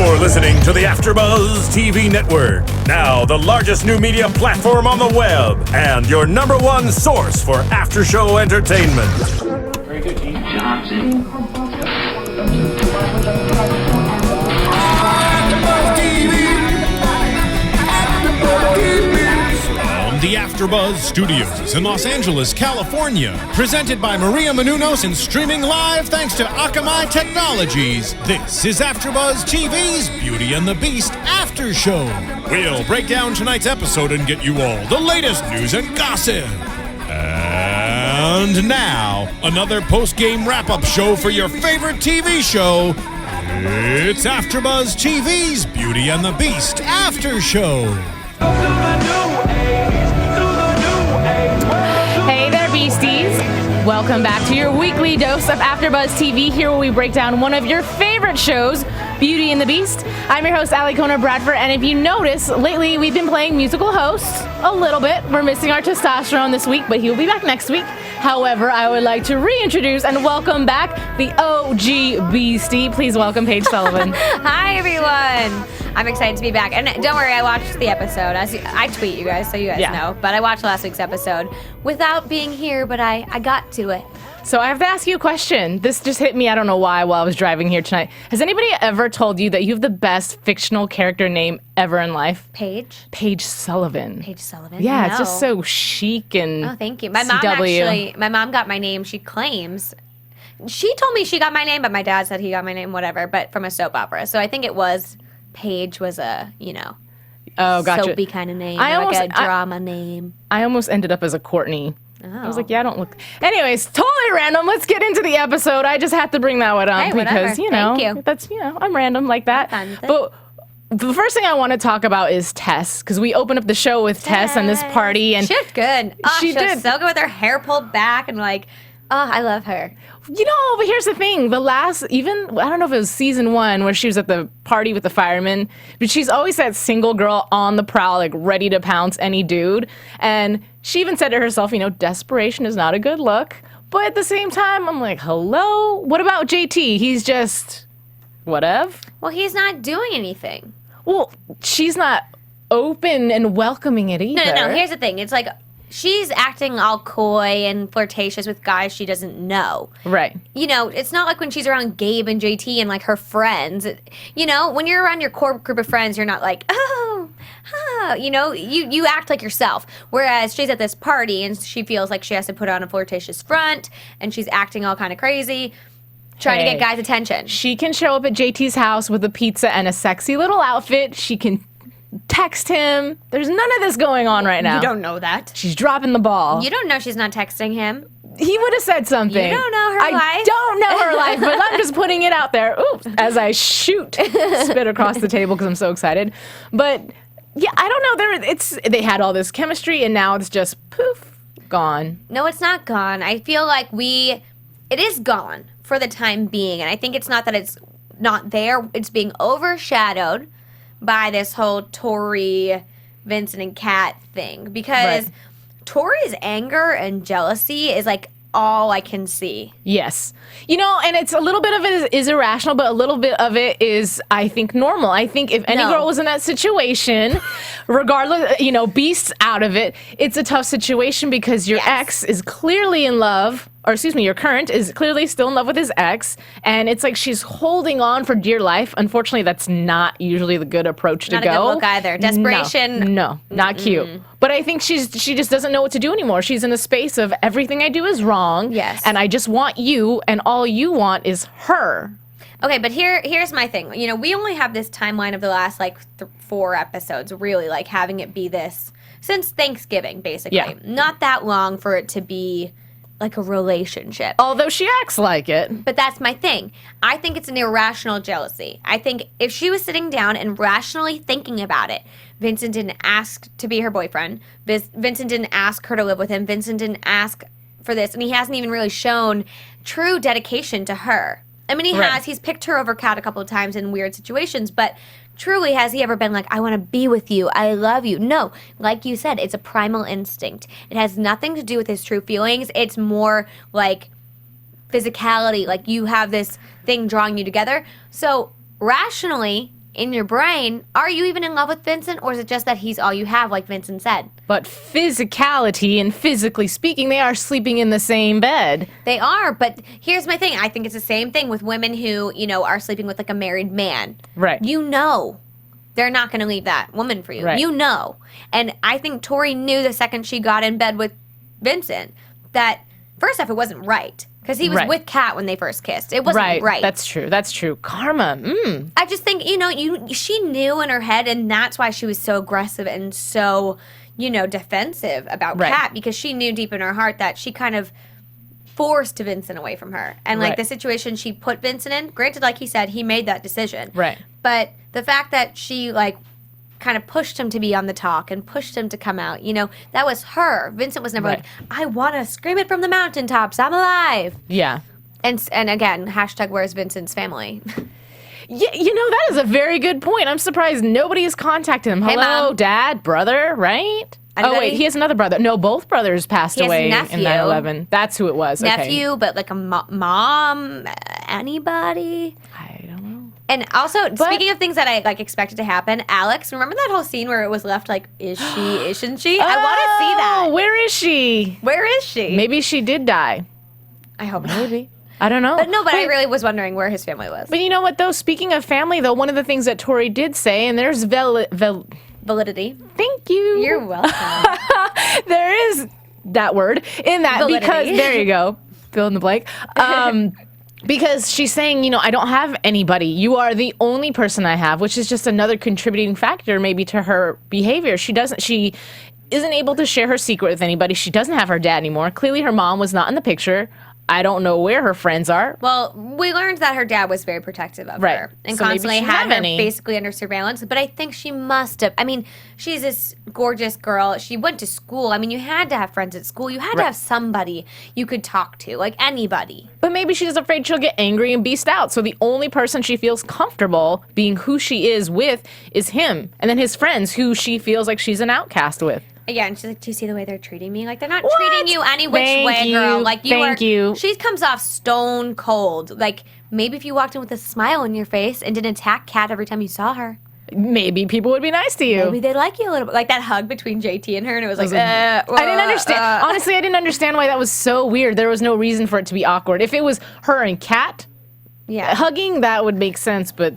You're listening to the AfterBuzz TV network. Now, the largest new media platform on the web and your number one source for after-show entertainment. Very good, Dean. Johnson. The AfterBuzz Studios in Los Angeles, California. Presented by Maria Menounos and streaming live thanks to Akamai Technologies. This is AfterBuzz TV's Beauty and the Beast After Show. We'll break down tonight's episode and get you all the latest news and gossip. And now, another post-game wrap-up show for your favorite TV show. It's AfterBuzz TV's Beauty and the Beast After Show. Hey there, Beasties. Welcome back to your weekly dose of AfterBuzz TV, here where we break down one of your favorite shows, Beauty and the Beast. I'm your host, Alikona Bradford, and if you notice, lately we've been playing musical hosts a little bit. We're missing our testosterone this week, but he will be back next week. However, I would like to reintroduce and welcome back the OG Beastie. Please welcome Paige Sullivan. Hi, everyone. I'm excited to be back. And don't worry, I watched the episode. I tweet you guys, so you guys know. But I watched last week's episode without being here, but I got to it. So I have to ask you a question. This just hit me, I don't know why, while I was driving here tonight. Has anybody ever told you that you have the best fictional character name ever in life? Paige? Paige Sullivan. Paige Sullivan? Yeah, No. it's just so chic and Oh, thank you. My mom got my name, she claims. She told me she got my name, but my dad said he got my name, whatever, but from a soap opera. So I think it was, Paige was a, oh, gotcha. soapy kind of name, a drama name. I almost ended up as a Courtney. Oh. I was like, yeah, I don't look. Anyways, totally random. Let's get into the episode. I just had to bring that one up Hey, because, whatever. Thank you. that's, I'm random like that. Fun with it. But the first thing I want to talk about is Tess, because we opened up the show with Tess and this party. And she looked good. Oh, she she was did. so good with her hair pulled back and I love her. But here's the thing. I don't know if it was season 1 where she was at the party with the firemen, but she's always that single girl on the prowl, like ready to pounce any dude. And she even said to herself, desperation is not a good look. But at the same time, I'm like, hello? What about JT? He's just whatever. Well, he's not doing anything. Well, she's not open and welcoming it either. No. Here's the thing. It's like she's acting all coy and flirtatious with guys she doesn't know. Right. It's not like when she's around Gabe and JT and like her friends. When you're around your core group of friends, you're not like, you act like yourself. Whereas she's at this party and she feels like she has to put on a flirtatious front and she's acting all kind of crazy, trying to get guys' attention. She can show up at JT's house with a pizza and a sexy little outfit. She can text him. There's none of this going on right now. You don't know that. She's dropping the ball. You don't know she's not texting him. He would have said something. You don't know her life. I don't know her life, but I'm just putting it out there. Oops, as I spit across the table because I'm so excited. But yeah, I don't know. They had all this chemistry, and now it's just poof, gone. No, it's not gone. I feel like it is gone for the time being, and I think it's not that it's not there. It's being overshadowed by this whole Tori, Vincent, and Cat thing. Because Tori's anger and jealousy is like all I can see. Yes. And it's a little bit of it is irrational, but a little bit of it is, I think, normal. I think if any girl was in that situation, regardless, Beast's out of it, it's a tough situation because your ex is clearly in love. Or excuse me, your current is clearly still in love with his ex, and it's like she's holding on for dear life. Unfortunately, that's not usually the good approach to not go. Not a good look either. Desperation. No, not cute. But I think she just doesn't know what to do anymore. She's in a space of everything I do is wrong. Yes. And I just want you, and all you want is her. Okay, but here's my thing. We only have this timeline of the last 4 episodes, really, having it be this since Thanksgiving, basically. Yeah. Not that long for it to be like a relationship. Although she acts like it. But that's my thing. I think it's an irrational jealousy. I think if she was sitting down and rationally thinking about it, Vincent didn't ask to be her boyfriend. Vincent didn't ask her to live with him. Vincent didn't ask for this. And he hasn't even really shown true dedication to her. I mean, he has. He's picked her over Cat a couple of times in weird situations, but truly, has he ever been like, I want to be with you, I love you? No. Like you said, it's a primal instinct. It has nothing to do with his true feelings. It's more like physicality, like you have this thing drawing you together. So rationally, in your brain, are you even in love with Vincent, or is it just that he's all you have, like Vincent said? But physicality and physically speaking, they are sleeping in the same bed. They are, but here's my thing. I think it's the same thing with women who, are sleeping with like a married man. Right. They're not going to leave that woman for you. Right. And I think Tori knew the second she got in bed with Vincent that, first off, it wasn't right. Because he was with Kat when they first kissed. It wasn't right. That's true. Karma. I just think, she knew in her head, and that's why she was so aggressive and so, defensive about Kat, because she knew deep in her heart that she kind of forced Vincent away from her. And, the situation she put Vincent in, granted, like he said, he made that decision. Right. But the fact that she, kind of pushed him to be on the talk and pushed him to come out, that was her. Vincent was never like, I want to scream it from the mountaintops. I'm alive. Yeah. And again, hashtag where's Vincent's family? Yeah, that is a very good point. I'm surprised nobody has contacted him. Hey, Hello, Mom. Dad, brother, right? Anybody? Oh, wait, he has another brother. No, both brothers passed away in 9/11. That's who it was. Nephew, okay. but like a mom, anybody? I don't know. And also, speaking of things that I expected to happen, Alex, remember that whole scene where it was left is she, isn't she? I want to see that. Where is she? Where is she? Maybe she did die. I hope not. Maybe. I don't know. But I really was wondering where his family was. But you know what, though? Speaking of family, though, one of the things that Tori did say, and there's validity. Thank you. You're welcome. There is that word in that Validity. because, there you go, fill in the blank. Because she's saying, I don't have anybody. You are the only person I have, which is just another contributing factor maybe to her behavior. She isn't able to share her secret with anybody. She doesn't have her dad anymore. Clearly her mom was not in the picture. I don't know where her friends are. Well, we learned that her dad was very protective of Right. her and So maybe constantly she had have her any. basically under surveillance. But I think she must have. I mean, she's this gorgeous girl. She went to school. I mean, you had to have friends at school. You had to have somebody you could talk to, like anybody. But maybe she's afraid she'll get angry and beast out. So the only person she feels comfortable being who she is with is him. And then his friends, who she feels like she's an outcast with. Yeah, and she's like, do you see the way they're treating me? Like, they're not What? treating you any which Thank way, you. girl. Like, Thank you. She comes off stone cold. Like, maybe if you walked in with a smile on your face and didn't attack Kat every time you saw her, Maybe people would be nice to you. maybe they'd like you a little bit. Like that hug between JT and her, and it was like, I didn't understand. Honestly, I didn't understand why that was so weird. There was no reason for it to be awkward. If it was her and Kat yeah. hugging, that would make sense. But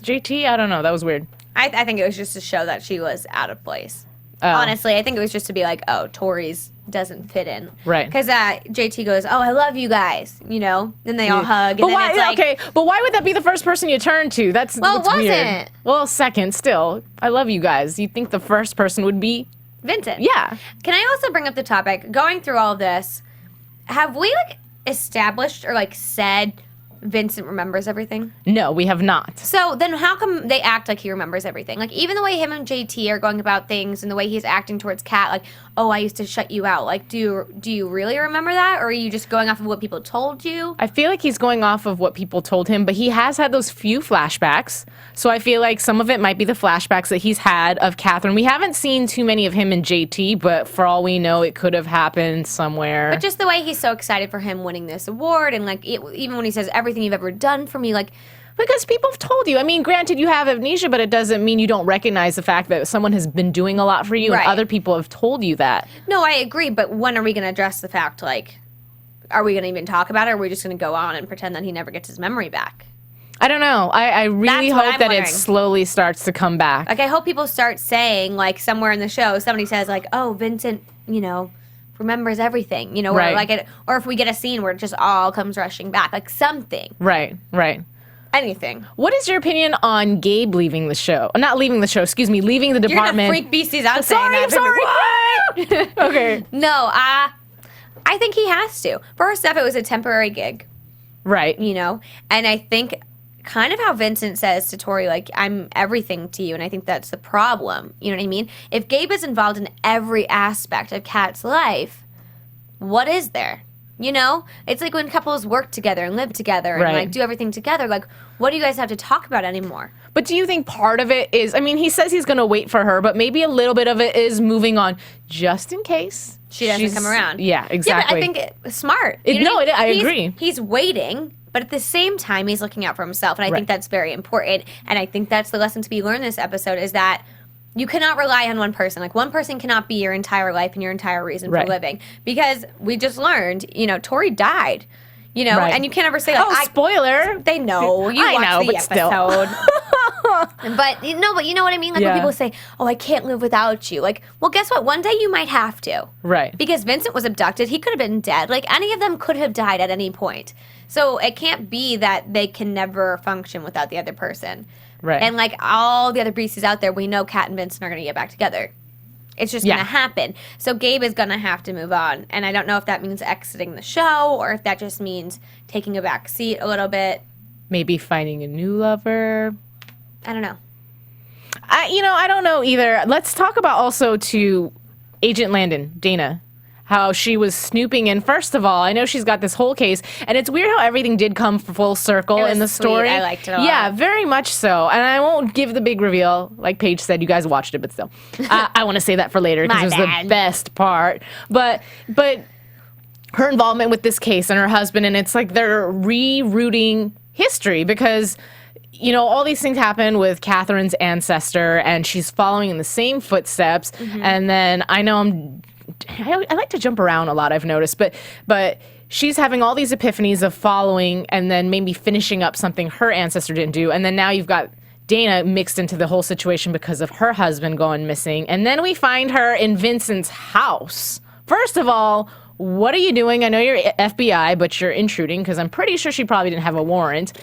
JT, I don't know. That was weird. I think it was just to show that she was out of place. Honestly, I think it was just to be like, oh, Tori's doesn't fit in. Right. Because JT goes, oh, I love you guys, Then they all hug. And But then why? it's like, Okay, but why would that be the first person you turn to? That's Well, it what's weird. wasn't. Well, second, still. I love you guys. You'd think the first person would be Vincent. Yeah. Can I also bring up the topic, going through all of this, have we established or said Vincent remembers everything? No, we have not. So then how come they act like he remembers everything? Even the way him and JT are going about things and the way he's acting towards Kat, oh, I used to shut you out. Do you really remember that? Or are you just going off of what people told you? I feel like he's going off of what people told him, but he has had those few flashbacks. So I feel like some of it might be the flashbacks that he's had of Catherine. We haven't seen too many of him and JT, but for all we know, it could have happened somewhere. But just the way he's so excited for him winning this award and even when he says everything you've ever done for me, because people have told you. I mean, granted, you have amnesia, but it doesn't mean you don't recognize the fact that someone has been doing a lot for you Right. and other people have told you that. No, I agree, but when are we going to address the fact, are we going to even talk about it, or are we just going to go on and pretend that he never gets his memory back? I don't know. I really That's what hope I'm that wondering. it slowly starts to come back. I hope people start saying, somewhere in the show, somebody says, oh, Vincent, remembers everything, Right. or if we get a scene where it just all comes rushing back, something, Right. anything. What is your opinion on Gabe leaving the show? Not leaving the show, excuse me, leaving the You're department. gonna freak beasties out Sorry, saying I'm that. sorry. What? Okay. No, I think he has to. First off, it was a temporary gig, Right. and I think kind of how Vincent says to Tori, I'm everything to you, and I think that's the problem. You know what I mean? If Gabe is involved in every aspect of Kat's life, what is there? It's like when couples work together and live together and Right. do everything together. What do you guys have to talk about anymore? But do you think part of it is, I mean, he says he's going to wait for her, but maybe a little bit of it is moving on just in case She doesn't come around. Yeah, exactly. Yeah, but I think it's smart. I I agree. He's waiting But at the same time, he's looking out for himself. And I think that's very important. And I think that's the lesson to be learned in this episode is that you cannot rely on one person. Like, one person cannot be your entire life and your entire reason for living. Because we just learned, Tori died. And you can't ever say, like, spoiler. They know. You watched the episode. But you know what I mean? Like, when people say, oh, I can't live without you. Like, well, guess what? One day you might have to. Right. Because Vincent was abducted. He could have been dead. Like, any of them could have died at any point. So it can't be that they can never function without the other person. Right. And, like, all the other beasties out there, we know Cat and Vincent are going to get back together. It's just going to happen. So Gabe is going to have to move on. And I don't know if that means exiting the show or if that just means taking a back seat a little bit. Maybe finding a new lover. I don't know. I don't know either. Let's talk about also to Agent Landon, Dana. How she was snooping. And first of all, I know she's got this whole case. And it's weird how everything did come full circle in the story. I liked it a lot. Yeah, very much so. And I won't give the big reveal. Like Paige said, you guys watched it, but still. I want to say that for later because it was the best part. But her involvement with this case and her husband, and it's like they're rerouting history because all these things happen with Catherine's ancestor, and she's following in the same footsteps. Mm-hmm. And then I like to jump around a lot, I've noticed, but she's having all these epiphanies of following and then maybe finishing up something her ancestor didn't do. And then now you've got Dana mixed into the whole situation because of her husband going missing. And then we find her in Vincent's house. First of all, what are you doing? I know you're FBI, but you're intruding because I'm pretty sure she probably didn't have a warrant.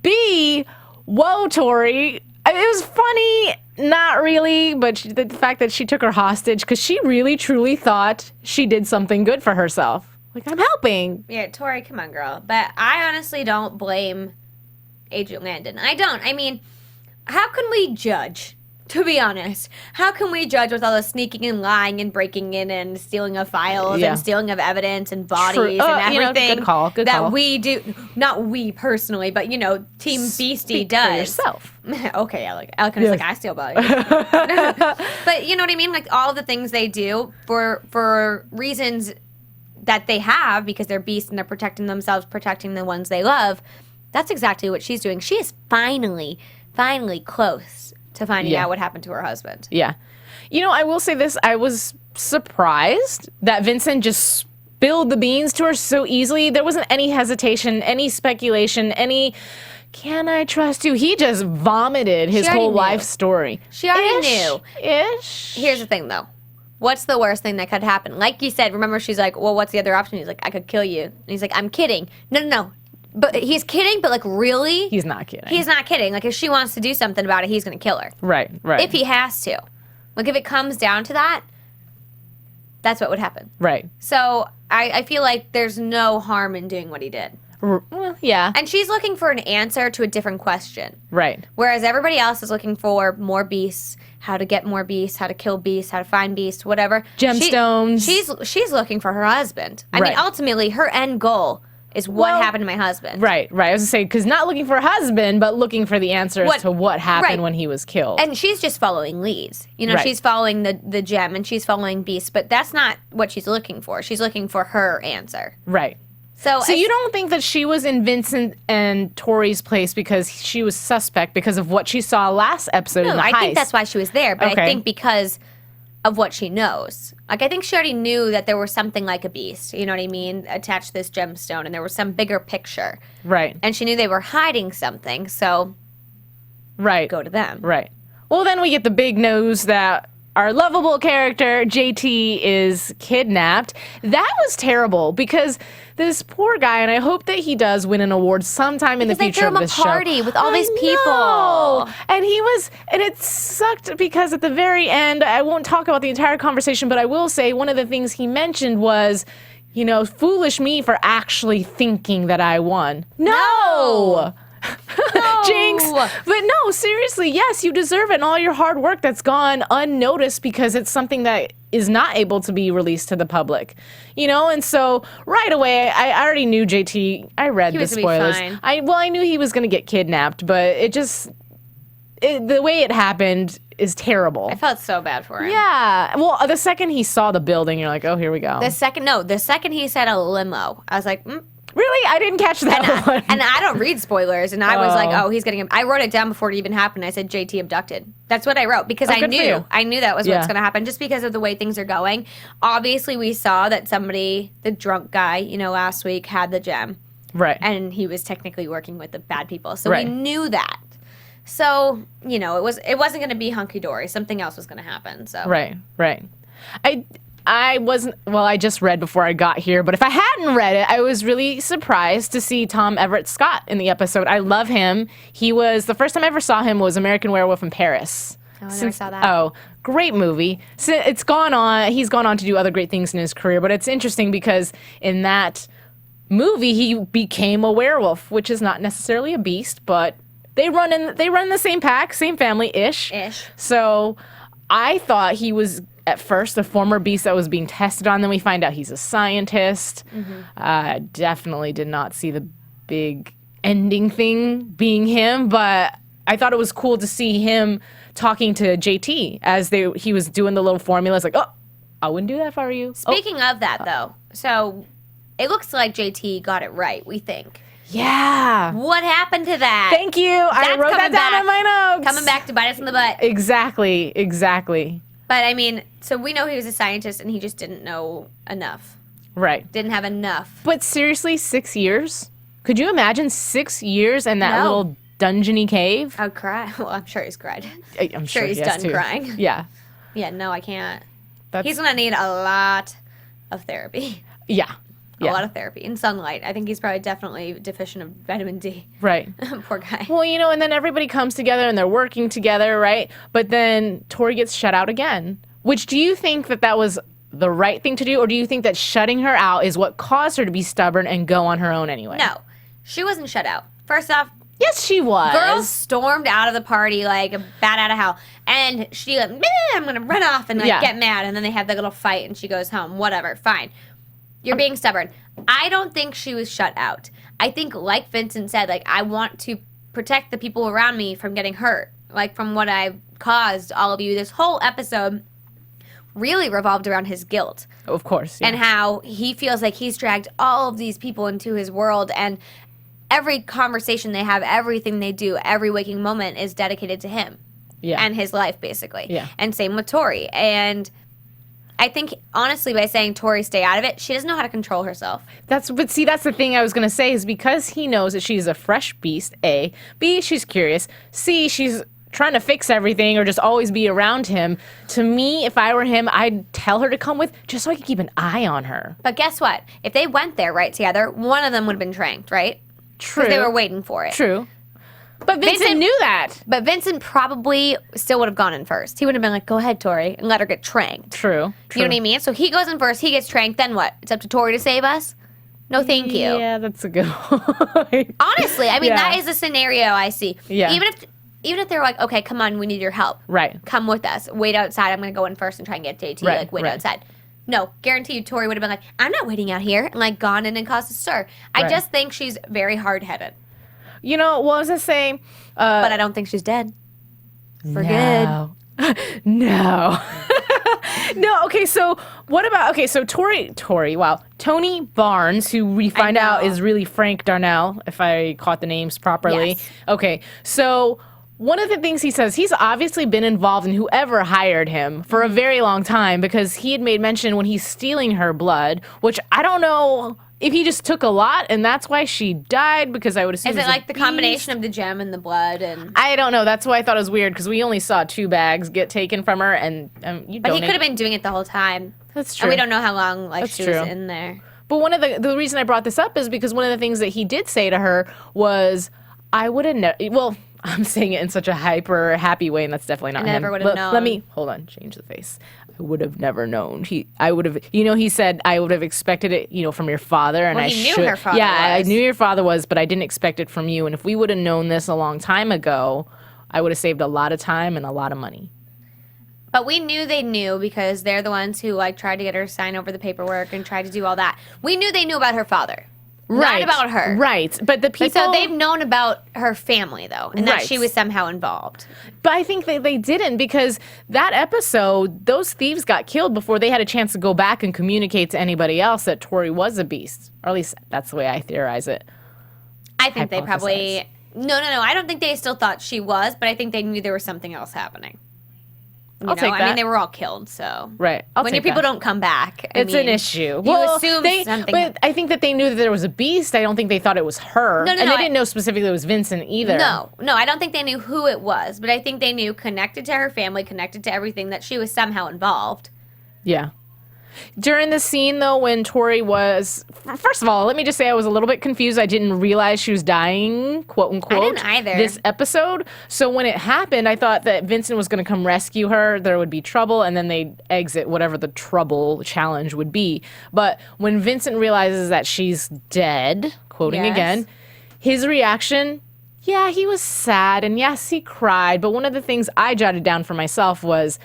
B, whoa, Tori. It was funny, not really, but the fact that she took her hostage because she really, truly thought she did something good for herself. Like, I'm helping. Yeah, Tori, come on, girl. But I honestly don't blame Agent Landon. I don't. I mean, how can we judge? To be honest, how can we judge with all the sneaking and lying and breaking in and stealing of files and stealing of evidence and bodies and everything good call. We do? Not we personally, but Team Beastie does. For yourself. Okay, Alikona's like, I steal bodies. But you know what I mean? Like, all the things they do for reasons that they have because they're beasts and they're protecting themselves, protecting the ones they love. That's exactly what she's doing. She is finally close to finding out what happened to her husband. Yeah. I will say this. I was surprised that Vincent just spilled the beans to her so easily. There wasn't any hesitation, any speculation, any, can I trust you? He just vomited his whole life story. She already knew. Ish. Here's the thing, though. What's the worst thing that could happen? Like you said, remember, she's like, well, what's the other option? He's like, I could kill you. And he's like, I'm kidding. No. But he's kidding, but, like, really? He's not kidding. He's not kidding. Like, if she wants to do something about it, he's going to kill her. Right. If he has to. Like, if it comes down to that, that's what would happen. Right. So I feel like there's no harm in doing what he did. Well, yeah. And she's looking for an answer to a different question. Right. Whereas everybody else is looking for more beasts, how to get more beasts, how to kill beasts, how to find beasts, whatever. Gemstones. She's looking for her husband. I mean, ultimately, her end goal is what happened to my husband. Right. I was going to say, because not looking for a husband, but looking for the answers to what happened when he was killed. And she's just following leads. She's following the gem and she's following beasts, but that's not what she's looking for. She's looking for her answer. Right. So you don't think that she was in Vincent and Tori's place because she was suspect because of what she saw last episode in the heist? I think that's why she was there, but I think because of what she knows. Like, I think she already knew that there was something like a beast, you know what I mean, attached to this gemstone, and there was some bigger picture. Right. And she knew they were hiding something, so go to them. Right. Well, then we get the big news that our lovable character, JT, is kidnapped. That was terrible because this poor guy, and I hope that he does win an award sometime in the future of this show. Because they threw him a party with all these people. And it sucked because at the very end, I won't talk about the entire conversation, but I will say one of the things he mentioned was, foolish me for actually thinking that I won. No! Jinx. But no, seriously, yes, you deserve it. And all your hard work that's gone unnoticed because it's something that is not able to be released to the public. And so right away, I already knew JT. I read the spoilers. I knew he was going to get kidnapped, but the way it happened is terrible. I felt so bad for him. Yeah. Well, the second he saw the building, you're like, oh, here we go. The second he said a limo, I was like, Really? I didn't catch that one. And I don't read spoilers. And I was like, oh, he's getting. I wrote it down before it even happened. I said JT abducted. That's what I wrote because I good for you. knew that was what's going to happen just because of the way things are going. Obviously, we saw that somebody, the drunk guy, last week had the gem. Right. And he was technically working with the bad people. So Right. we knew that. So, it wasn't going to be hunky-dory. Something else was going to happen. So Right. I wasn't, I just read before I got here, but if I hadn't read it, I was really surprised to see Tom Everett Scott in the episode. I love him. The first time I ever saw him was American Werewolf in Paris. Oh, I never saw that. Oh, great movie. So he's gone on to do other great things in his career, but it's interesting because in that movie, he became a werewolf, which is not necessarily a beast, but they run the same pack, same family-ish. So I thought he was at first a former beast that was being tested on. Then we find out he's a scientist. Definitely did not see the big ending thing being him, but I thought it was cool to see him talking to JT as he was doing the little formulas like, oh, I wouldn't do that if I were you. Speaking of that, though, so it looks like JT got it right, we think. Yeah. What happened to that? Thank you. I wrote that down in my notes. Coming back to bite us in the butt. Exactly. But, I mean, so we know he was a scientist and he just didn't know enough. Right. Didn't have enough. But seriously, 6 years? Could you imagine 6 years in that little dungeony cave? I would cry. Well, I'm sure he's cried. I'm sure he's he has done to. crying. Yeah. Yeah, no, I can't. He's going to need a lot of therapy. Yeah. A lot of therapy and sunlight. I think he's probably definitely deficient of vitamin D. Right. Poor guy. Well, and then everybody comes together and they're working together, right? But then Tori gets shut out again. Which, do you think that was the right thing to do, or do you think that shutting her out is what caused her to be stubborn and go on her own anyway? No, she wasn't shut out. First off, yes, she was. Girls stormed out of the party like a bat out of hell. And she like, I'm going to run off and get mad. And then they have the little fight and she goes home. Whatever, fine. You're being stubborn. I don't think she was shut out. I think, like Vincent said, I want to protect the people around me from getting hurt. From what I've caused all of you. This whole episode really revolved around his guilt. Of course. Yeah. And how he feels like he's dragged all of these people into his world. And every conversation they have, everything they do, every waking moment is dedicated to him. Yeah. And his life, basically. Yeah. And same with Tori. And I think, honestly, by saying Tori, stay out of it, she doesn't know how to control herself. That's the thing I was going to say is because he knows that she's a fresh beast, A. B, she's curious. C, she's trying to fix everything or just always be around him. To me, if I were him, I'd tell her to come with just so I could keep an eye on her. But guess what? If they went there right together, one of them would have been tranked, right? True. Because they were waiting for it. True. But Vincent knew that. But Vincent probably still would have gone in first. He would have been like, go ahead, Tori, and let her get tranked. True. You know what I mean? So he goes in first, he gets tranked, then what? It's up to Tori to save us? No, thank you. Yeah, that's a good one. Honestly, I mean, that is a scenario I see. Yeah. Even if they're like, okay, come on, we need your help. Right. Come with us. Wait outside. I'm going to go in first and try and get JT. Wait outside. No, guarantee you Tori would have been like, I'm not waiting out here, and gone in and caused a stir. I just think she's very hard-headed. What was I saying? But I don't think she's dead. For good. No. No, okay, so what about, so Tori, wow. Tony Barnes, who we find out is really Frank Darnell, if I caught the names properly. Yes. Okay, so one of the things he says, he's obviously been involved in whoever hired him for a very long time because he had made mention when he's stealing her blood, which I don't know if he just took a lot and that's why she died, because I would assume is it the combination of the gem and the blood? And I don't know. That's why I thought it was weird because we only saw 2 bags get taken from her, and you. But he could have been doing it the whole time. That's true. And we don't know how long That's she true. was in there. But one of the reason I brought this up is because one of the things that he did say to her was, "I would have well." I'm saying it in such a hyper happy way, and that's definitely not him. Never would have known. Let me hold on. Change the face. I would have never known. I would have. He said I would have expected it. From your father, and Well, he knew her father Yeah, was. I knew your father was, but I didn't expect it from you. And if we would have known this a long time ago, I would have saved a lot of time and a lot of money. But we knew they knew because they're the ones who tried to get her to sign over the paperwork and tried to do all that. We knew they knew about her father. not about her. Right. But the people... But so they've known about her family, though, and that Right. she was somehow involved. But I think they didn't, because that episode, those thieves got killed before they had a chance to go back and communicate to anybody else that Tori was a beast. Or at least that's the way I theorize it. I think they probably... No. I don't think they still thought she was, but I think they knew there was something else happening. I'll take that. I mean, they were all killed, so... Right. When your people don't come back, it's an issue. You assume something... But I think that they knew that there was a beast. I don't think they thought it was her. No, and they didn't know specifically it was Vincent either. No, I don't think they knew who it was, but I think they knew, connected to her family, connected to everything, that she was somehow involved. Yeah. During the scene, though, when Tori was... First of all, let me just say I was a little bit confused. I didn't realize she was dying, quote unquote. I didn't either. This episode. So when it happened, I thought that Vincent was going to come rescue her. There would be trouble, and then they'd exit whatever the trouble challenge would be. But when Vincent realizes that she's dead, quoting again, his reaction... Yeah, he was sad, and yes, he cried. But one of the things I jotted down for myself was,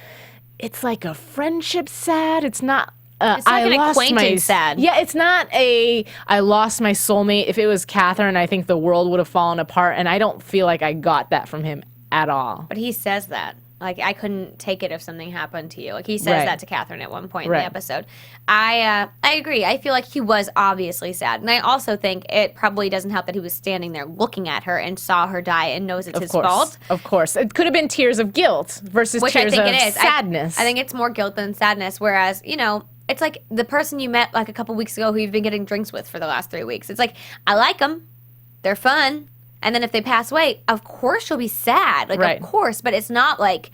it's like a friendship sad. It's not... It's like an acquaintance sad. Yeah, it's not a I lost my soulmate. If it was Catherine, I think the world would have fallen apart, and I don't feel like I got that from him at all. But he says that. Like, I couldn't take it if something happened to you. Like, he says that to Catherine at one point in the episode. I agree. I feel like he was obviously sad. And I also think it probably doesn't help that he was standing there looking at her and saw her die and knows it's his fault. Of course. It could have been tears of guilt versus Which tears I think of it is. sadness. I think it's more guilt than sadness, whereas, it's like the person you met like a couple weeks ago who you've been getting drinks with for the last 3 weeks. It's like, I like them. They're fun. And then if they pass away, of course you'll be sad. Like, of course. But it's not like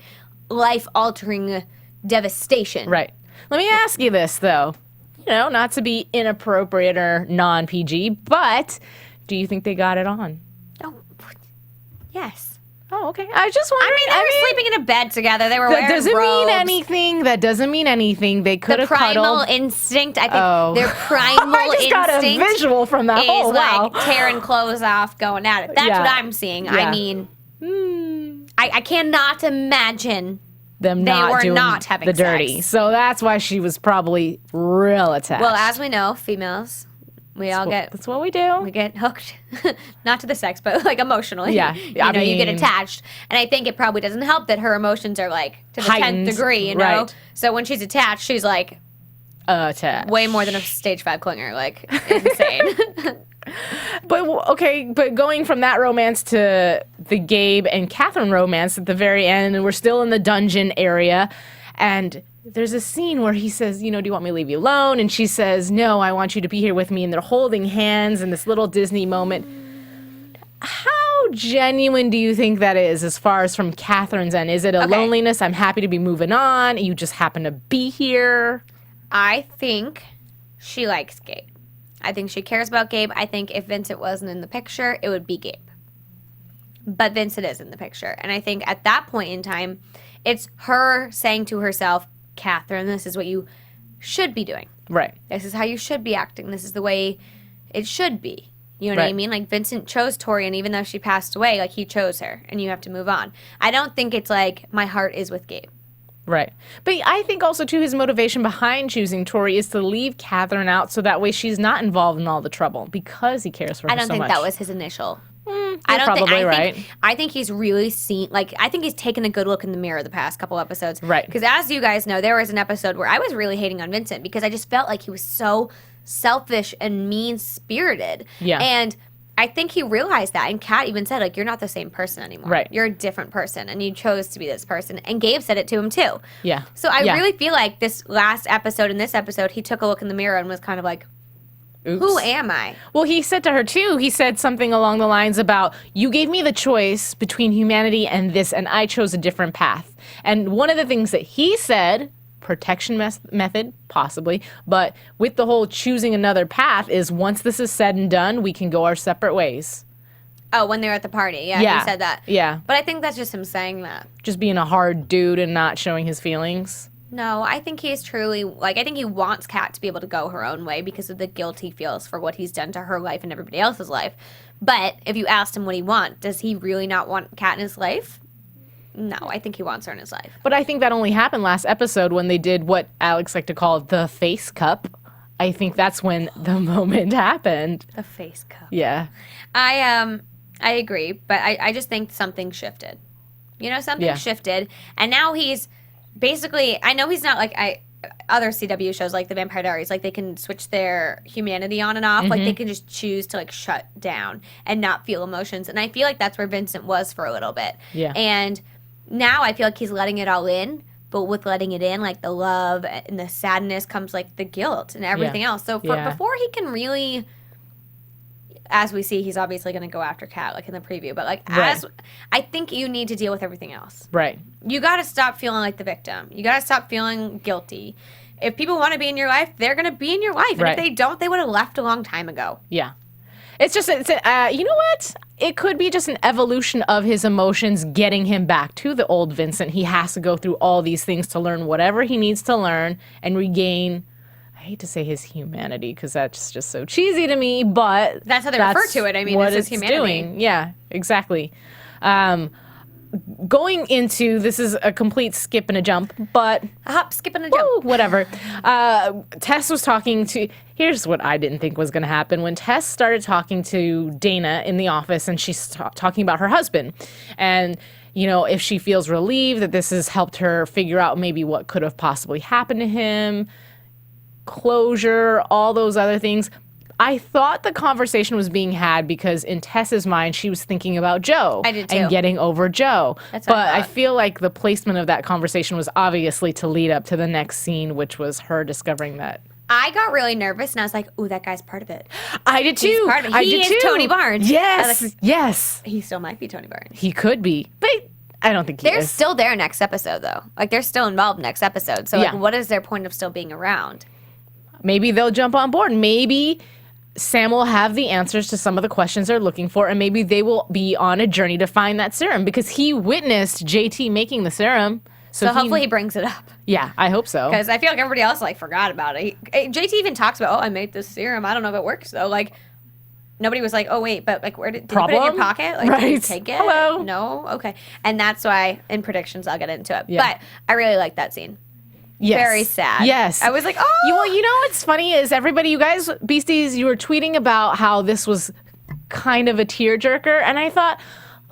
life-altering devastation. Right. Let me ask you this, though. Not to be inappropriate or non-PG, but do you think they got it on? Oh, yes. Oh, okay. I was just wondering. They were sleeping in a bed together. They were wearing robes. That doesn't mean anything. They could have cuddled. The primal instinct, I think their primal I just got a visual from that. Is like tearing clothes off, going at it. That's what I'm seeing. Yeah. I mean, I cannot imagine them they not were doing not having the dirty. sex. So that's why she was probably real attached. Well, as we know, females, that's what we do. We get hooked, not to the sex, but like emotionally. Yeah, you get attached, and I think it probably doesn't help that her emotions are like to the heightened, 10th degree. Right. So when she's attached, she's like attached, way more than a stage 5 clinger. Like, insane. But going from that romance to the Gabe and Catherine romance at the very end, and we're still in the dungeon area, and there's a scene where he says, do you want me to leave you alone? And she says, no, I want you to be here with me. And they're holding hands in this little Disney moment. How genuine do you think that is as far as from Catherine's end? Is it a loneliness? I'm happy to be moving on. You just happen to be here. I think she likes Gabe. I think she cares about Gabe. I think if Vincent wasn't in the picture, it would be Gabe. But Vincent is in the picture. And I think at that point in time, it's her saying to herself, Catherine, this is what you should be doing. Right. This is how you should be acting. This is the way it should be. You know what I mean? Like, Vincent chose Tori, and even though she passed away, like, he chose her, and you have to move on. I don't think it's like, my heart is with Gabe. Right. But I think also, too, his motivation behind choosing Tori is to leave Catherine out so that way she's not involved in all the trouble because he cares for her so much. I don't think that was his initial... I think he's really seen, I think he's taken a good look in the mirror the past couple episodes. Right. Because as you guys know, there was an episode where I was really hating on Vincent because I just felt like he was so selfish and mean-spirited. Yeah. And I think he realized that. And Kat even said, you're not the same person anymore. Right. You're a different person, and you chose to be this person. And Gabe said it to him, too. Yeah. So I really feel like this last episode and this episode, he took a look in the mirror and was kind of like, oops. Who am I? Well, he said to her, too, he said something along the lines about, you gave me the choice between humanity and this, and I chose a different path. And one of the things that he said, protection method, possibly, but with the whole choosing another path is once this is said and done, we can go our separate ways. Oh, when they were at the party. Yeah, he said that. Yeah. But I think that's just him saying that. Just being a hard dude and not showing his feelings. No, I think he's truly, I think he wants Kat to be able to go her own way because of the guilt he feels for what he's done to her life and everybody else's life. But if you asked him what he wants, does he really not want Kat in his life? No, I think he wants her in his life. But I think that only happened last episode when they did what Alex liked to call the face cup. I think that's when the moment happened. The face cup. Yeah. I agree, but I just think something shifted. Something shifted, and now he's basically. I know he's not like other CW shows like The Vampire Diaries. Like they can switch their humanity on and off. Like they can just choose to like shut down and not feel emotions. And I feel like that's where Vincent was for a little bit. Yeah. And now I feel like he's letting it all in. But with letting it in, like the love and the sadness comes like the guilt and everything else. So before he can really, as we see, he's obviously going to go after Cat, like in the preview. But like I think you need to deal with everything else. Right. You got to stop feeling like the victim. You got to stop feeling guilty. If people want to be in your life, they're going to be in your life. And if they don't, they would have left a long time ago. Yeah. It's just, you know what? It could be just an evolution of his emotions getting him back to the old Vincent. He has to go through all these things to learn whatever he needs to learn and regain, I hate to say his humanity because that's just so cheesy to me, but that's how they refer to it. I mean, what it's his humanity. Doing. Yeah, exactly. Going into, this is a complete skip and a jump, but... A hop, skip, and a jump. Whatever. Tess was talking to... Here's what I didn't think was going to happen. When Tess started talking to Dana in the office, and she's talking about her husband, and, if she feels relieved that this has helped her figure out maybe what could have possibly happened to him, closure, all those other things... I thought the conversation was being had because in Tess's mind, she was thinking about Joe. I did too. And getting over Joe. That's what but I I thought. feel like the placement of that conversation was obviously to lead up to the next scene, which was her discovering that. I got really nervous, and I was like, ooh, that guy's part of it. I did too. He's part of it. He is Tony Barnes. Yes. Yes. He still might be Tony Barnes. He could be. But I don't think he They're is. still there next episode, though. Like, they're still involved next episode. So, what is their point of still being around? Maybe they'll jump on board. Maybe Sam will have the answers to some of the questions they're looking for, and maybe they will be on a journey to find that serum because he witnessed JT making the serum. So hopefully he brings it up. Yeah, I hope so. Because I feel like everybody else forgot about it. JT even talks about, I made this serum. I don't know if it works though. Like nobody was like, oh wait, but like where did you put it in your pocket? Like did you take it? Hello. No, okay. And that's why in predictions I'll get into it. Yeah. But I really like that scene. Yes. Very sad. Yes. I was like, oh. You know what's funny is everybody, you guys, Beasties, you were tweeting about how this was kind of a tearjerker, and I thought,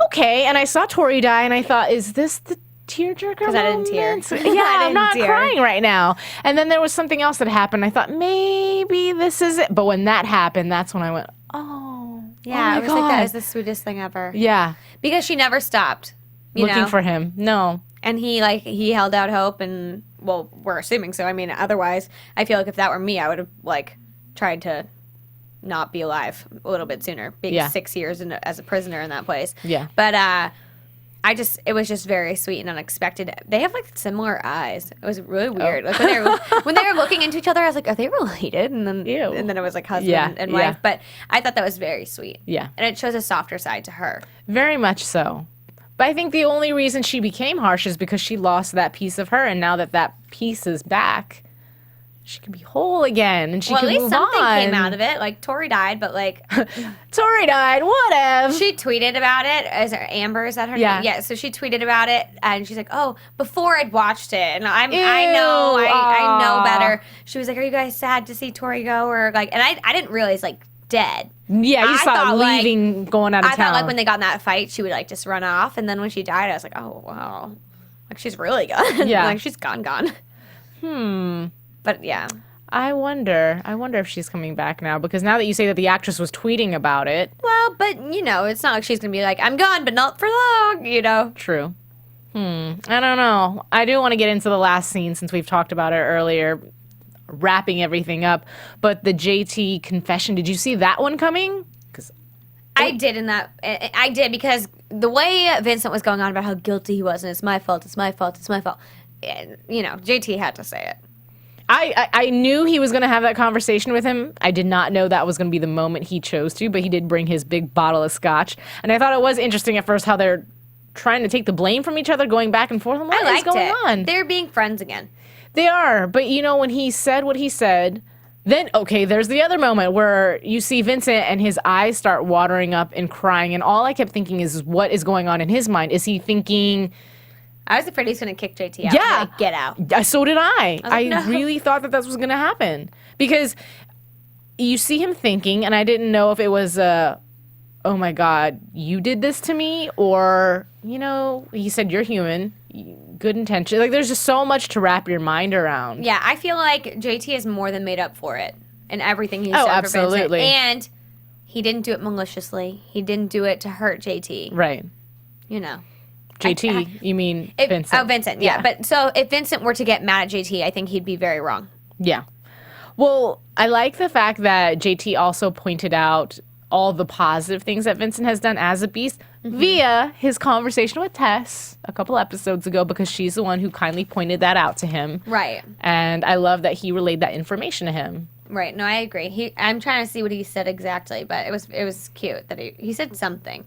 okay, and I saw Tori die, and I thought, is this the tearjerker? Because I didn't tear. Yeah, I'm not crying right now. And then there was something else that happened. I thought, maybe this is it. But when that happened, that's when I went, oh. Yeah, I I was like, that is the sweetest thing ever. Yeah. Because she never stopped. Looking for him. No. And he held out hope, and well, we're assuming so. I mean, otherwise, I feel like if that were me, I would have tried to not be alive a little bit sooner, being 6 years as a prisoner in that place. Yeah. But it was just very sweet and unexpected. They have similar eyes. It was really weird. Like when they were looking into each other, I was like, are they related? And then it was like husband and wife. But I thought that was very sweet. Yeah. And it shows a softer side to her. Very much so. But I think the only reason she became harsh is because she lost that piece of her, and now that piece is back, she can be whole again, and she can move on. Well, at least something came out of it. Like, Tori died, but Tori died, whatever. She tweeted about it. Amber, is that her name? Yeah, so she tweeted about it, and she's like, oh, before I'd watched it, and I know better. She was like, are you guys sad to see Tori go? Or and I didn't realize, dead. Yeah, you saw leaving, going out of town. I thought when they got in that fight, she would just run off, and then when she died, I was like, oh wow, she's really gone. Yeah, she's gone. But yeah, I wonder if she's coming back now, because now that you say that the actress was tweeting about it. Well, but it's not like she's gonna be like, I'm gone, but not for long. True. I don't know. I do want to get into the last scene since we've talked about it earlier, wrapping everything up, but the JT confession, did you see that one coming? Because I did, because the way Vincent was going on about how guilty he was, and it's my fault, and, JT had to say it. I knew he was going to have that conversation with him. I did not know that was going to be the moment he chose to, but he did bring his big bottle of scotch, and I thought it was interesting at first how they're trying to take the blame from each other, going back and forth. What is going on? They're being friends again. They are, but when he said what he said, then, okay, there's the other moment where you see Vincent and his eyes start watering up and crying, and all I kept thinking is what is going on in his mind? Is he thinking, I was afraid he was going to kick JT out. Yeah. Like, get out. So did I. was like, no. really thought that was going to happen. Because you see him thinking, and I didn't know if it was oh my God, you did this to me, or, he said, you're human, good intention. Like, there's just so much to wrap your mind around. Yeah, I feel like JT has more than made up for it in everything he's Oh, done absolutely. for Vincent. And he didn't do it maliciously. He didn't do it to hurt JT. Right. JT, you mean Vincent. Oh, Vincent, yeah. But so if Vincent were to get mad at JT, I think he'd be very wrong. Yeah. Well, I like the fact that JT also pointed out all the positive things that Vincent has done as a beast via his conversation with Tess a couple episodes ago, because she's the one who kindly pointed that out to him. Right. And I love that he relayed that information to him. Right. No, I agree. I'm trying to see what he said exactly, but it was cute that he said something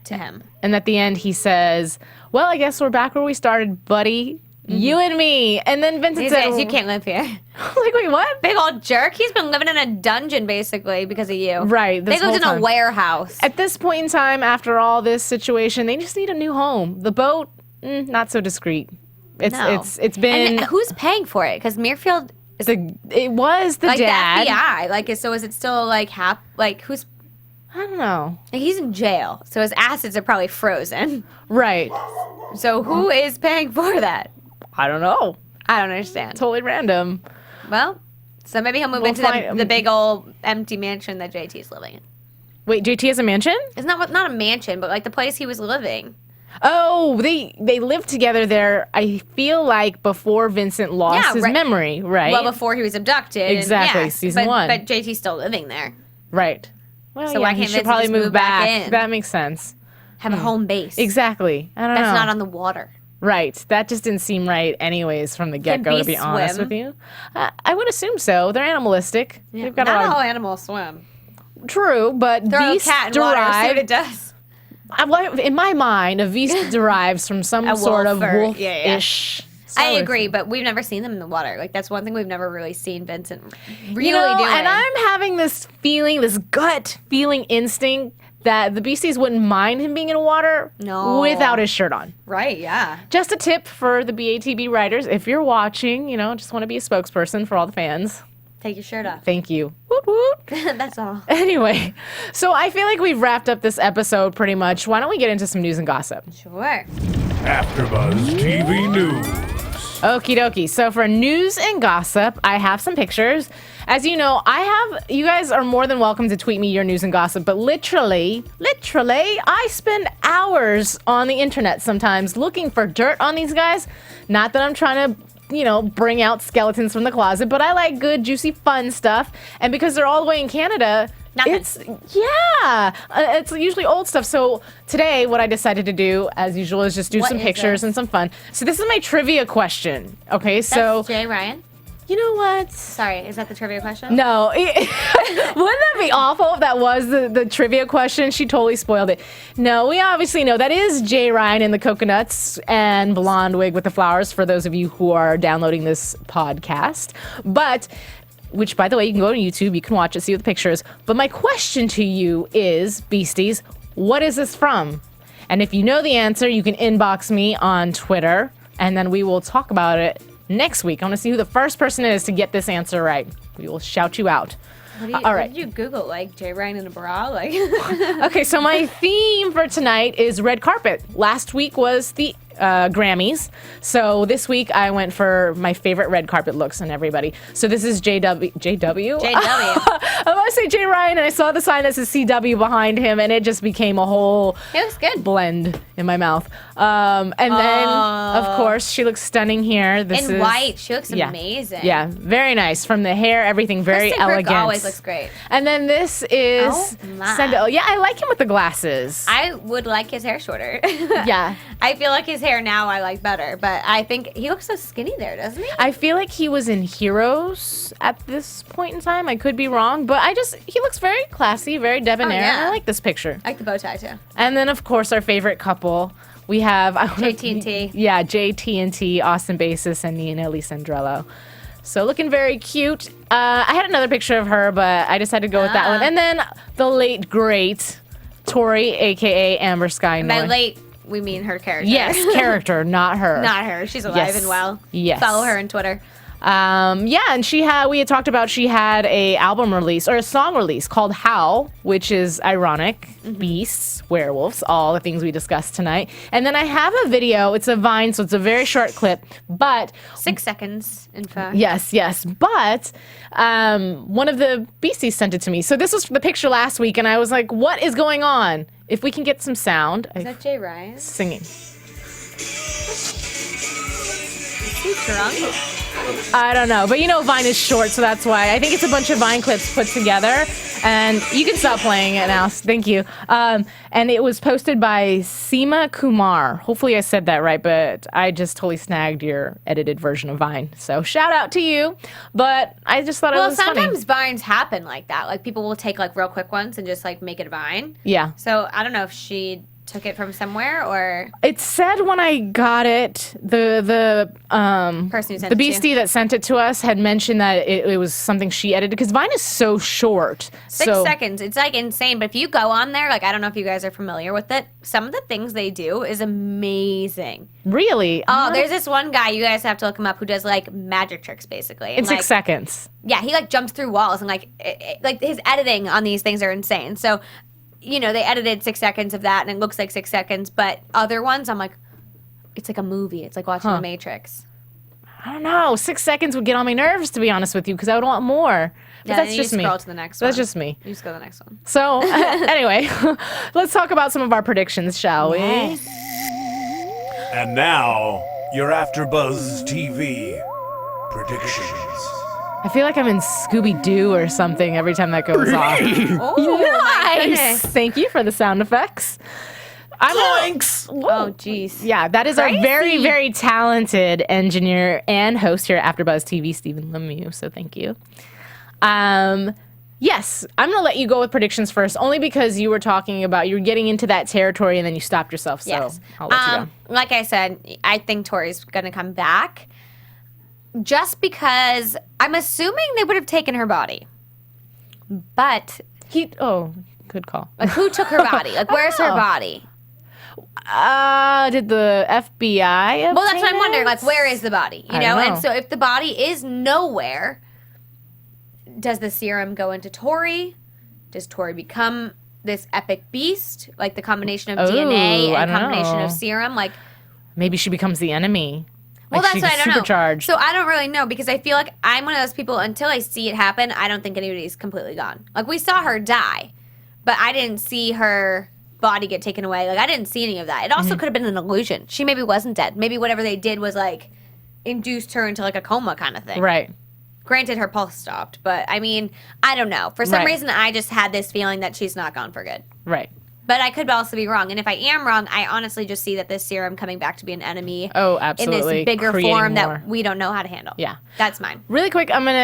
to him. And at the end, he says, well, I guess we're back where we started, buddy. You and me. And then Vincent says, you can't live here. like, wait, what? Big old jerk. He's been living in a dungeon, basically, because of you. Right. They lived in a warehouse. At this point in time, after all this situation, they just need a new home. The boat, not so discreet. It's been... And who's paying for it? Because Muirfield... It was the like dad. The FBI. Like, so is it still, like, who's... I don't know. He's in jail, so his assets are probably frozen. Right. So who is paying for that? I don't know. I don't understand. Totally random. Well, so maybe he'll move into the big old empty mansion that JT's living in. Wait, JT has a mansion? It's not a mansion, but like the place he was living. Oh, they lived together there, I feel like, before Vincent lost his memory, right? Well, before he was abducted. Exactly, season 1. But JT's still living there. Right. Well, So why can't he should Vincent probably just move move back in? That makes sense. Have a home base. Exactly. I don't know. That's not on the water. Right. That just didn't seem right anyways from the get-go, to be honest with you. I would assume so. They're animalistic. Yeah. They've got Not a lot all animals swim. True, but Throw beasts a cat in water, see what it derive... does. In my mind, a beast derives from some sort of wolf-ish... I agree, but we've never seen them in the water. Like, that's one thing we've never really seen Vincent really do. And I'm having this feeling, this gut feeling instinct that the beasties wouldn't mind him being in water without his shirt on. Right, yeah. Just a tip for the BATB writers. If you're watching, just want to be a spokesperson for all the fans. Take your shirt off. Thank you. Woot woot. That's all. Anyway, so I feel like we've wrapped up this episode pretty much. Why don't we get into some news and gossip? Sure. AfterBuzz TV News. Okie dokie. So for news and gossip, I have some pictures. As you know, you guys are more than welcome to tweet me your news and gossip, but literally, I spend hours on the internet sometimes looking for dirt on these guys. Not that I'm trying to, bring out skeletons from the closet, but I like good, juicy, fun stuff. And because they're all the way in Canada, it's usually old stuff. So today, what I decided to do, as usual, is just do some pictures and some fun. So this is my trivia question. Okay, That's Jay Ryan? You know what? Sorry, is that the trivia question? No. Wouldn't that be awful if that was the trivia question? She totally spoiled it. No, we obviously know that is Jay Ryan in the coconuts and blonde wig with the flowers, for those of you who are downloading this podcast. But, which, by the way, you can go to YouTube, you can watch it, see the pictures. But my question to you is, Beasties, what is this from? And if you know the answer, you can inbox me on Twitter, and then we will talk about it next week. I want to see who the first person is to get this answer right. We will shout you out. All right. What did you Google? Like Jay Ryan in a bra? Like. Okay, so my theme for tonight is red carpet. Last week was the Grammys. So this week I went for my favorite red carpet looks on everybody. So this is JW. JW? I want to say Jay Ryan, and I saw the sign that says CW behind him, and it just became a whole blend in my mouth. And then, of course, she looks stunning here. This in is white. She looks amazing. Yeah, very nice. From the hair, everything very Kristen elegant. Kirk always looks great. And then this is Sendo. Yeah, I like him with the glasses. I would like his hair shorter. Yeah. I feel like his hair now I like better, but I think he looks so skinny there, doesn't he? I feel like he was in Heroes at this point in time. I could be wrong, but he looks very classy, very debonair. I like this picture. I like the bow tie too. And then, of course, our favorite couple. We have JT&T. Yeah, JT&T, Austin Basis, and Nina Lisandrello. So looking very cute. I had another picture of her, but I decided to go with that one. And then the late, great Tori, a.k.a. Amber Sky By late, we mean her character. Yes, character, not her. Not her. She's alive Yes. and well. Yes. Follow her on Twitter. And we had talked about she had a album release or a song release called Howl, which is ironic, beasts, werewolves, all the things we discussed tonight. And then I have a video. It's a Vine, so it's a very short clip, but 6 seconds, in fact. yes. But one of the beasties sent it to me. So this was the picture last week, and I was like, "What is going on?" If we can get some sound, Is that Jay Ryan? singing. Is he drunk? I don't know, but Vine is short, so that's why. I think it's a bunch of Vine clips put together, and you can stop playing it now. Thank you. And it was posted by Seema Kumar. Hopefully I said that right, but I just totally snagged your edited version of Vine. So shout out to you, but I just thought it was funny. Well, sometimes Vines happen like that. Like, people will take, like, real quick ones and just, like, make it a Vine. Yeah. So, I don't know if she took it from somewhere or... It said when I got it, the person who sent the it to you. beastie that sent it to us had mentioned that it was something she edited because Vine is so short. 6 seconds. It's like insane. But if you go on there, like, I don't know if you guys are familiar with it. Some of the things they do is amazing. Really? Oh, there's this one guy, you guys have to look him up, who does, like, magic tricks, basically. in And, 6 like, seconds. Yeah, he, like, jumps through walls and, like, like, his editing on these things are insane. So, they edited 6 seconds of that and it looks like 6 seconds. But other ones, I'm like, it's like a movie. It's like watching The Matrix. I don't know. 6 seconds would get on my nerves, to be honest with you, because I would want more. But Yeah, that's then you just me. scroll to the next one. That's just me. You just go to the next one. So, anyway, let's talk about some of our predictions, shall we? And now, your AfterBuzz TV predictions. I feel like I'm in Scooby-Doo or something every time that goes off. Oh, my Nice! goodness. Thank you for the sound effects. Thanks! Oh, jeez. Yeah, that is our Crazy. very, very talented engineer and host here at AfterBuzz TV, Stephen Lemieux, so thank you. Yes, I'm going to let you go with predictions first, only because you were talking about, you were getting into that territory and then you stopped yourself, so Yes. I'll let you go. Like I said, I think Tori's going to come back. Just because I'm assuming they would have taken her body. But, Good call. like, who took her body? Like, where's her Oh. body? Did the FBI Well, that's what I'm obtain wondering. it? Like, where is the body? You I know? don't know. And so if the body is nowhere, does the serum go into Tori? Does Tori become this epic beast? Like, the combination of DNA I and don't combination know. of serum? Like, Maybe she becomes the enemy. well, Like, that's what I don't know. supercharged. So I don't really know because I feel like I'm one of those people, until I see it happen, I don't think anybody's completely gone. Like, we saw her die, but I didn't see her body get taken away. Like, I didn't see any of that. It also Mm-hmm. could have been an illusion. She maybe wasn't dead. Maybe whatever they did was, like, induced her into, like, a coma kind of thing. Right. Granted, her pulse stopped, but, I mean, I don't know. For some Right. reason, I just had this feeling that she's not gone for good. Right. But I could also be wrong. And if I am wrong, I honestly just see that this serum coming back to be an enemy Oh, in absolutely. this bigger Creating form more. that we don't know how to handle. Yeah. That's mine. Really quick, I'm going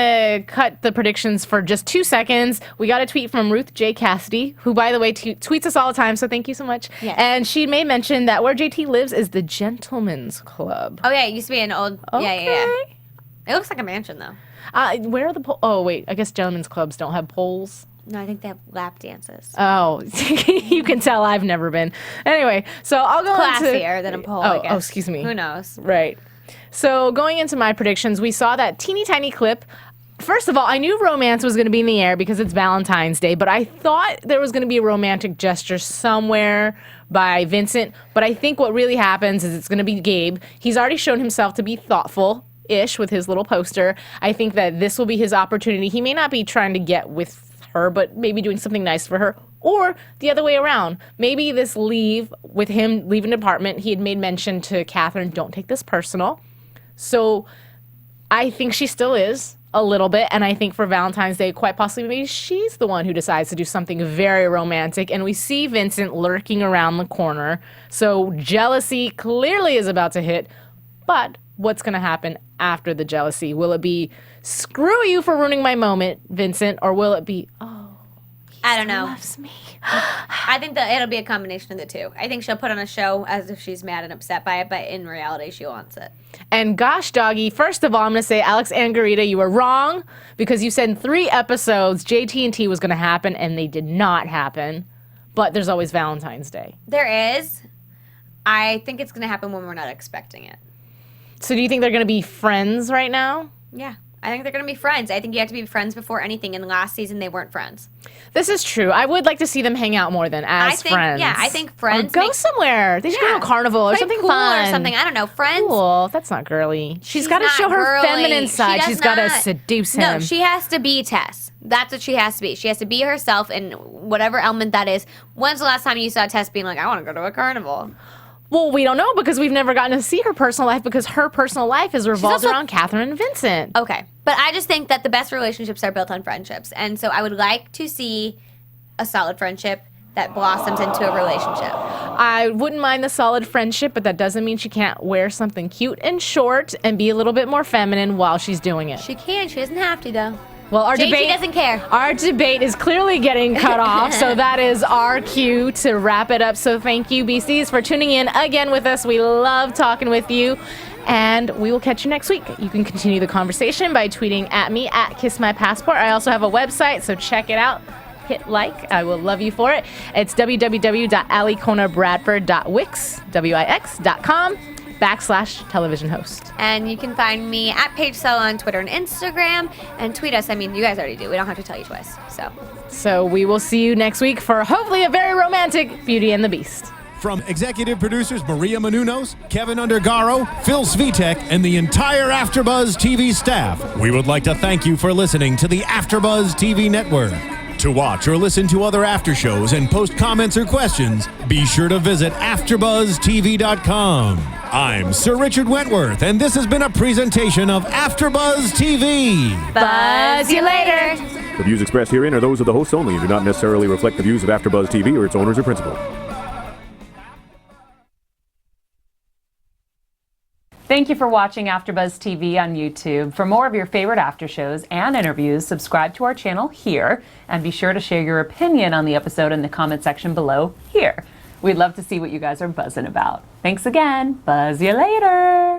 to cut the predictions for just 2 seconds. We got a tweet from Ruth J. Cassidy, who, by the way, tweets us all the time, so thank you so much. Yes. And she may mention that where JT lives is the Gentleman's Club. Oh, yeah. It used to be an old. Okay. Yeah. It looks like a mansion, though. Where are the poles? Oh, wait. I guess gentlemen's clubs don't have poles. No, I think they have lap dances. Oh, you can tell I've never been. Anyway, so I'll go into... Classier than a pole, I guess. Oh, excuse me. Who knows? Right. So going into my predictions, we saw that teeny tiny clip. First of all, I knew romance was going to be in the air because it's Valentine's Day, but I thought there was going to be a romantic gesture somewhere by Vincent. But I think what really happens is it's going to be Gabe. He's already shown himself to be thoughtful-ish with his little poster. I think that this will be his opportunity. He may not be trying to get with her, but maybe doing something nice for her, or the other way around. Maybe this leave with him leaving the apartment, he had made mention to Catherine, don't take this personal. So I think she still is a little bit, and I think for Valentine's Day, quite possibly maybe she's the one who decides to do something very romantic, and we see Vincent lurking around the corner. So jealousy clearly is about to hit, but what's going to happen after the jealousy? Will it be, screw you for ruining my moment, Vincent, or will it be, oh, I don't know. loves me? I think that it'll be a combination of the two. I think she'll put on a show as if she's mad and upset by it, but in reality, she wants it. And gosh, doggy, first of all, I'm going to say, Alex Angarita, you were wrong because you said in 3 episodes JT and T was going to happen, and they did not happen. But there's always Valentine's Day. There is. I think it's going to happen when we're not expecting it. So do you think they're going to be friends right now? Yeah. I think they're going to be friends. I think you have to be friends before anything. And last season, they weren't friends. This is true. I would like to see them hang out more than as friends. Yeah, I think friends. Or go somewhere. They should go to a carnival or something fun. Or something. I don't know. Friends. Cool. That's not girly. She's got to show her feminine side. She's got to seduce him. No, she has to be Tess. That's what she has to be. She has to be herself in whatever element that is. When's the last time you saw Tess being like, I want to go to a carnival? Well, we don't know because we've never gotten to see her personal life because her personal life is revolved around Catherine and Vincent. Okay. But I just think that the best relationships are built on friendships. And so I would like to see a solid friendship that blossoms into a relationship. I wouldn't mind the solid friendship, but that doesn't mean she can't wear something cute and short and be a little bit more feminine while she's doing it. She can. She doesn't have to, though. Well, our JT doesn't care. Our debate is clearly getting cut off, so that is our cue to wrap it up. So thank you, BCs, for tuning in again with us. We love talking with you, and we will catch you next week. You can continue the conversation by tweeting at me, at KissMyPassport. I also have a website, so check it out. Hit like. I will love you for it. It's www.alikonabradford.wix.com/television host. And you can find me at Paige Sullivan on Twitter and Instagram, and tweet us. I mean, you guys already do. We don't have to tell you twice. So we will see you next week for hopefully a very romantic Beauty and the Beast. From executive producers Maria Menounos, Kevin Undergaro, Phil Svitek, and the entire AfterBuzz TV staff, we would like to thank you for listening to the AfterBuzz TV network. To watch or listen to other after shows and post comments or questions, be sure to visit AfterBuzzTV.com. I'm Sir Richard Wentworth, and this has been a presentation of AfterBuzz TV. Buzz you later. The views expressed herein are those of the hosts only and do not necessarily reflect the views of AfterBuzz TV or its owners or principals. Thank you for watching AfterBuzz TV on YouTube. For more of your favorite after shows and interviews, subscribe to our channel here, and be sure to share your opinion on the episode in the comment section below here. We'd love to see what you guys are buzzing about. Thanks again. Buzz you later.